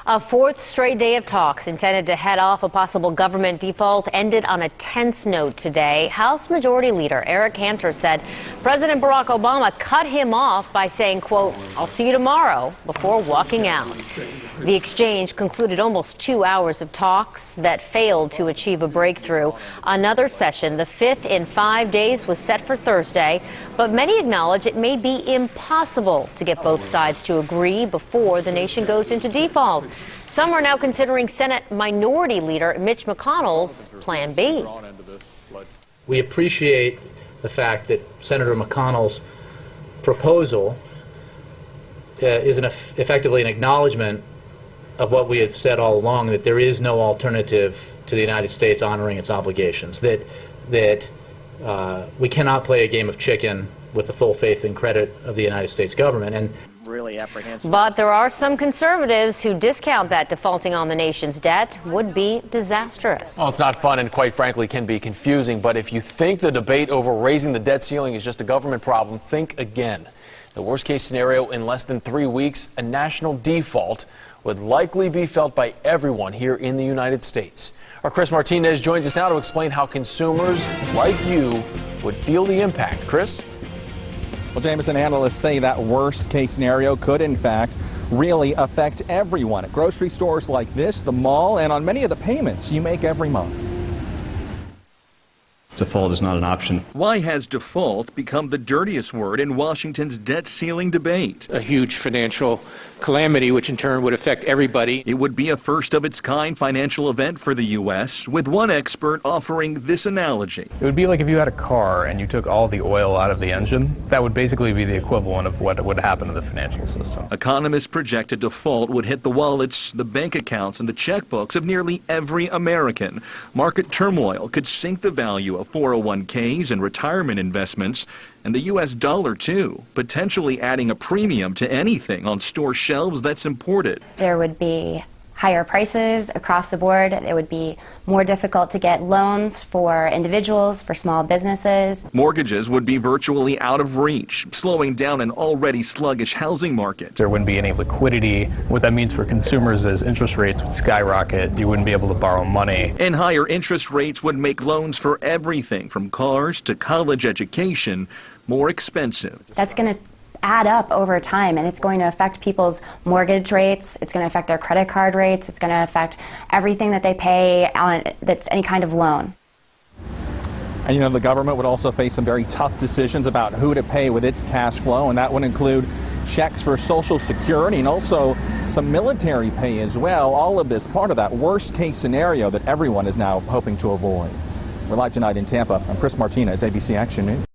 A fourth straight day of talks intended to head off a possible government default ended on a tense note today. House Majority Leader Eric Cantor said President Barack Obama cut him off by saying, quote, "I'll see you tomorrow," before walking out. The exchange concluded almost 2 hours of talks that failed to achieve a breakthrough. Another session, the fifth in 5 days, was set for Thursday, but many acknowledge it may be impossible to get both sides to agree before the nation goes into default. Some are now considering Senate Minority Leader Mitch McConnell's Plan B. We appreciate the fact that Senator McConnell's proposal is effectively an acknowledgement of what we have said all along, that there is no alternative to the United States honoring its obligations, that we cannot play a game of chicken with the full faith and credit of the United States government. And really apprehensive. But there are some conservatives who discount that defaulting on the nation's debt would be disastrous. Well, it's not fun and quite frankly can be confusing, but if you think the debate over raising the debt ceiling is just a government problem, think again. The worst case scenario, in less than 3 weeks, a national default would likely be felt by everyone here in the United States. Our Chris Martinez joins us now to explain how consumers like you would feel the impact. Chris? Well, Jameson, analysts say that worst case scenario could, in fact, really affect everyone at grocery stores like this, the mall, and on many of the payments you make every month. Default is not an option. Why has default become the dirtiest word in Washington's debt ceiling debate? A huge financial calamity, which in turn would affect everybody. It would be a first of its kind financial event for the U.S., with one expert offering this analogy. It would be like if you had a car and you took all the oil out of the engine. That would basically be the equivalent of what would happen to the financial system. Economists project a default would hit the wallets, the bank accounts, and the checkbooks of nearly every American. Market turmoil could sink the value of 401ks and retirement investments, and the U.S. dollar, too, potentially adding a premium to anything on store shelves that's imported. There would be higher prices across the board. It would be more difficult to get loans for individuals, for small businesses. Mortgages would be virtually out of reach, slowing down an already sluggish housing market. There wouldn't be any liquidity. What that means for consumers is interest rates would skyrocket. You wouldn't be able to borrow money. And higher interest rates would make loans for everything from cars to college education more expensive. That's going to add up over time, and it's going to affect people's mortgage rates. It's going to affect their credit card rates. It's going to affect everything that they pay on that's any kind of loan. And you know, the government would also face some very tough decisions about who to pay with its cash flow, and that would include checks for Social Security and also some military pay as well. All of this part of that worst case scenario that everyone is now hoping to avoid. We're live tonight in Tampa. I'm Chris Martinez, ABC Action News.